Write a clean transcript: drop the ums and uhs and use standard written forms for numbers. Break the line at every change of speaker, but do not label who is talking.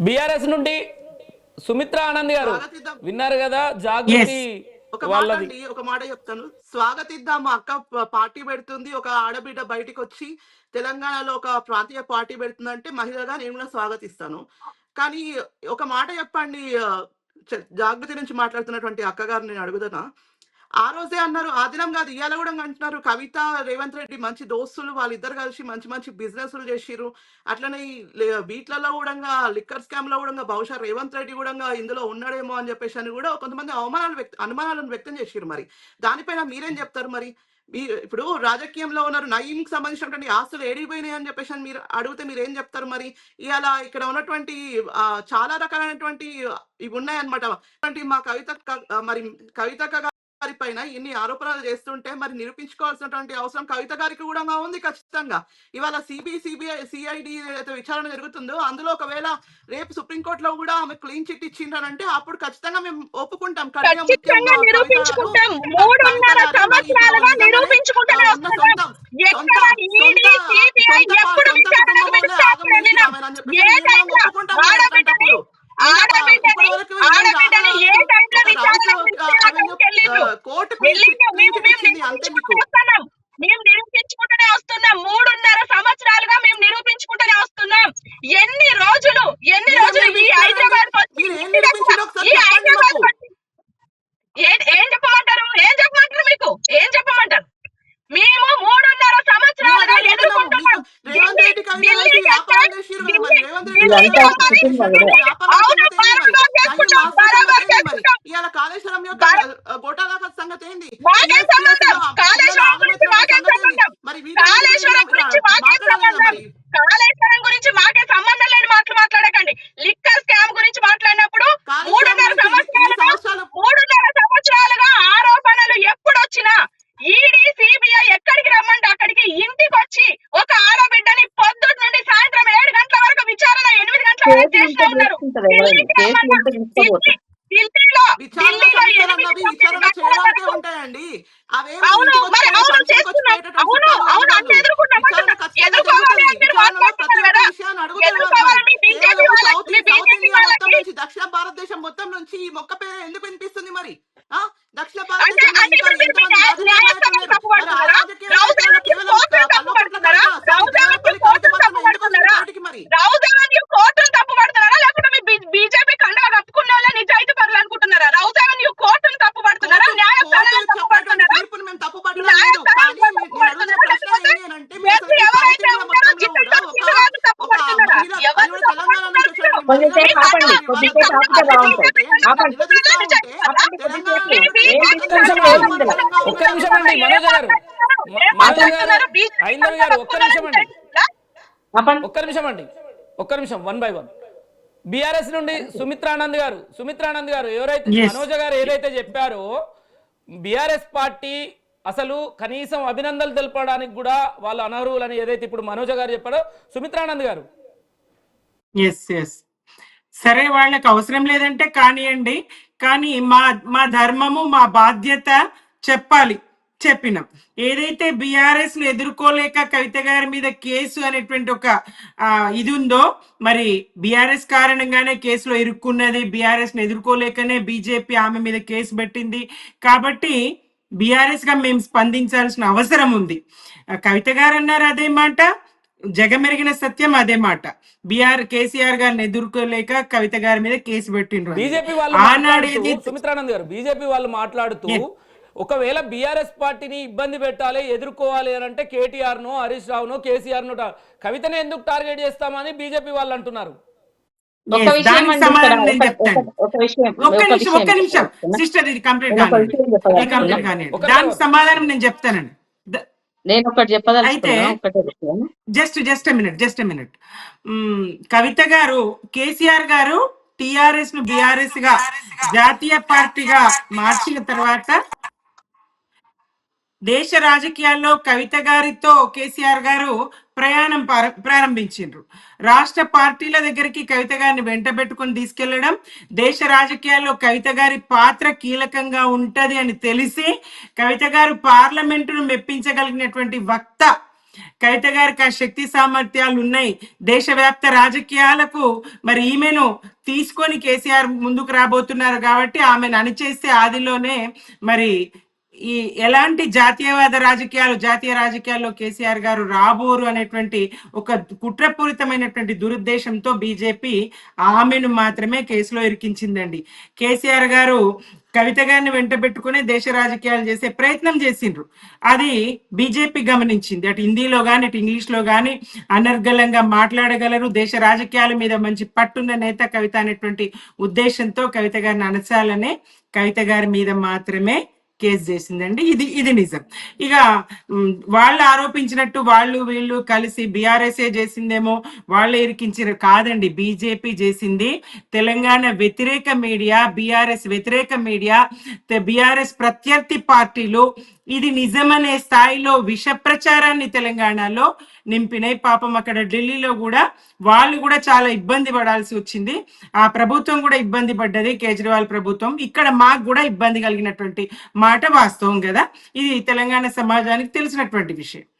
BRS నుండి సుమిత్ర ఆనంద్ గారు
స్వాగతిద్దాం.
విన్నారు కదా జాగృతి
ఒక మాట
వాళ్ళది.
అండి, ఒక మాట చెప్తాను. స్వాగతిద్దాం, మా అక్క పార్టీ పెడుతుంది, ఒక ఆడబిడ్డ బయటికి వచ్చి తెలంగాణలో ఒక ప్రాంతీయ పార్టీ పెడుతుందంటే మహిళగా నేను కూడా స్వాగతిస్తాను. కానీ ఒక మాట చెప్పండి, జాగృతి నుంచి మాట్లాడుతున్నటువంటి అక్కగారు నేను అడుగుతున్నా. ఆ రోజే అన్నారు, ఆ దినం కాదు ఇవాళ కూడా అంటున్నారు, కవిత రేవంత్ రెడ్డి మంచి దోస్తులు, వాళ్ళిద్దరు కలిసి మంచి మంచి బిజినెస్లు చేసిర్రు. అట్లనే ఈ వీటిలలో కూడా లిక్కర్ స్కామ్ లో కూడా బహుశా రేవంత్ రెడ్డి కూడా ఇందులో ఉన్నాడేమో అని చెప్పేసి అని కూడా కొంతమంది అనుమానాలను వ్యక్తం చేసిర్రు. మరి దానిపైన మీరేం చెప్తారు? మరి ఇప్పుడు రాజకీయంలో ఉన్నారు, నయీంకి సంబంధించినటువంటి ఆస్తులు ఏడిపోయినాయి అని చెప్పేసి మీరు అడిగితే మీరు ఏం చెప్తారు? మరి ఇవాళ ఇక్కడ ఉన్నటువంటి చాలా రకాలైనటువంటి ఇవి ఉన్నాయన్నమాట. మా కవిత మరి కవిత గారి పైన ఇన్ని ఆరోపణలు చేస్తుంటే మరి నిరూపించుకోవాల్సినటువంటి అవసరం కవిత గారికి కూడా ఉంది ఖచ్చితంగా. ఇవాళ సిఐడి ఏదైతే విచారణ జరుగుతుందో అందులో ఒకవేళ రేపు సుప్రీంకోర్టులో కూడా ఆమె క్లీన్ చిట్ ఇచ్చిండ్రనంటే అప్పుడు ఖచ్చితంగా మేము ఒప్పుకుంటాం.
మేము నిరూపించుకుంటూనే వస్తున్నాం. 3.5 సంవత్సరాలుగా మేము నిరూపించుకుంటూనే వస్తున్నాం. ఎన్ని రోజులు ఈ హైదరాబాద్ ఏం చెప్పమంటారు? మీకు ఏం చెప్పమంటారు? మేము 3.5 సంవత్సరాలుగా ఎదుర్కొంటున్నాం.
ఇవాళ కాళేశ్వరం యొక్క గోటాల సంగతి ఏంది?
కాళేశ్వరం గురించి మాకే సంబంధం లేని మాటలు మాట్లాడకండి. లిక్కర్ స్కామ్ గురించి మాట్లాడినప్పుడు 3.5 సంవత్సరాలుగా ఆరోపణలు ఎప్పుడొచ్చినా ఈడీ సిబిఐ ఎక్కడికి రమ్మంటే అక్కడికి ఇంటికి వచ్చి ఒక ఆడబిడ్డని పొద్దున్న నుండి సాయంత్రం 7 గంటల వరకు విచారణ 8 గంటల వరకు చేస్తూ ఉన్నారు.
ఉంటాయండి. దక్షిణ భారతదేశం మొత్తం నుంచి ఈ మొక్క పేరు ఎందుకు వినిపిస్తుంది? మరి దక్షిణ భారతదేశం బీజేపీ కండవ కప్పుకున్న వాళ్ళ నిజాయితీ పరులు అనుకుంటున్నారా? రౌజ్ అవెన్యూ కోర్టును తప్పు పడుతున్నారా? తీర్పును మేము తప్పు పట్టలేదు.
ఒక్క నిమిషం అండి మనోజ గారు, ఐందవి గారు ఒక్క నిమిషం అండి, ఒక్క నిమిషం 1 by 1. బీఆర్ఎస్ నుండి సుమిత్రానంద్ గారు ఎవరైతే మనోజ గారు ఏదైతే చెప్పారో బీఆర్ఎస్ పార్టీ అసలు కనీసం అభినందనలు తెలపడానికి కూడా వాళ్ళు అనర్హులని ఏదైతే ఇప్పుడు మనోజ గారు చెప్పారో సుమిత్రానంద్ గారు.
సరే, వాళ్ళకి అవసరం లేదంటే కానివ్వండి, కానీ మా ధర్మము మా బాధ్యత చెప్పినాం. ఏదైతే బీఆర్ఎస్ ను ఎదుర్కోలేక కవిత గారి మీద కేసు అనేటువంటి ఒక ఇది ఉందో, మరి బీఆర్ఎస్ కారణంగానే కేసులో ఇరుక్కున్నది, బీఆర్ఎస్ ను ఎదుర్కోలేకనే బీజేపీ ఆమె మీద కేసు పెట్టింది. కాబట్టి బీఆర్ఎస్ గా మేము స్పందించాల్సిన అవసరం ఉంది. కవిత గారు అన్నారు అదే మాట, జగమెరిగిన సత్యం అదే మాట. కేసీఆర్ గారిని ఎదుర్కోలేక కవిత గారి మీద కేసు పెట్టిండ్రు.
సుమిత్రానంద్ గారు బీజేపీ వాళ్ళు మాట్లాడుతూ ఒకవేళ బీఆర్ఎస్ పార్టీని ఇబ్బంది పెట్టాలి, ఎదుర్కోవాలి అని అంటే కేటీఆర్ ను, హరీష్ రావును, కేసీఆర్ ను, కవితని ఎందుకు టార్గెట్ చేస్తామని బీజేపీ వాళ్ళు అంటున్నారు.
దానికి సమాధానం నేను చెప్తాను. ఒక్క నిమిషం సిస్టర్, ఇది కంప్లీట్ కానీ దానికి సమాధానం నేను చెప్తానండి.
నేను ఒకటి
అయితే జస్ట్ మినిట్. కవిత గారు, కేసీఆర్ గారు టిఆర్ఎస్ ను బిఆర్ఎస్ గా జాతీయ పార్టీగా మార్చిన తర్వాత దేశ రాజకీయాల్లో కవిత గారితో కేసీఆర్ గారు ప్రయాణం ప్రారంభించారు. రాష్ట్ర పార్టీల దగ్గరికి కవిత గారిని వెంట పెట్టుకుని తీసుకెళ్లడం, దేశ రాజకీయాల్లో కవిత గారి పాత్ర కీలకంగా ఉంటది అని తెలిసి కవిత గారు పార్లమెంటును మెప్పించగలిగినటువంటి వక్త కవిత గారికి ఆ శక్తి సామర్థ్యాలు ఉన్నాయి. దేశవ్యాప్త రాజకీయాలకు మరి ఈమెను తీసుకొని కేసీఆర్ ముందుకు రాబోతున్నారు కాబట్టి ఆమెను అణిచేస్తే ఆదిలోనే మరి ఈ ఎలాంటి జాతీయ రాజకీయాల్లో కేసీఆర్ గారు రాబోరు అనేటువంటి ఒక కుట్రపూరితమైనటువంటి దురుద్దేశంతో బీజేపీ ఆమెను మాత్రమే కేసులో ఇరికించిందండి. కేసీఆర్ గారు కవిత గారిని వెంట పెట్టుకునే దేశ రాజకీయాలు చేసే ప్రయత్నం చేసిండ్రు. అది బీజేపీ గమనించింది. అటు హిందీలో కానీ ఇటు ఇంగ్లీష్లో కానీ అనర్గళంగా మాట్లాడగలరు, దేశ రాజకీయాల మీద మంచి పట్టున్న నేత కవిత అనేటువంటి ఉద్దేశంతో కవిత గారిని అనచాలనే కవిత గారి మీద మాత్రమే కేసు చేసిందండి. ఇది నిజం. ఇక వాళ్ళు ఆరోపించినట్టు వీళ్ళు కలిసి బీఆర్ఎస్ఏ చేసిందేమో, వాళ్ళే ఇరికించారు కాదండి, బీజేపీ చేసింది. తెలంగాణ వ్యతిరేక మీడియా, బీఆర్ఎస్ వ్యతిరేక మీడియా, బీఆర్ఎస్ ప్రత్యర్థి పార్టీలు ఇది నిజమనే స్థాయిలో విష ప్రచారాన్ని తెలంగాణలో నింపినాయి. పాపం అక్కడ ఢిల్లీలో కూడా వాళ్ళు కూడా చాలా ఇబ్బంది పడాల్సి వచ్చింది. ఆ ప్రభుత్వం కూడా ఇబ్బంది పడ్డది, కేజ్రీవాల్ ప్రభుత్వం. ఇక్కడ మాకు కూడా ఇబ్బంది కలిగినటువంటి మాట వాస్తవం కదా. ఇది తెలంగాణ సమాజానికి తెలిసినటువంటి విషయం.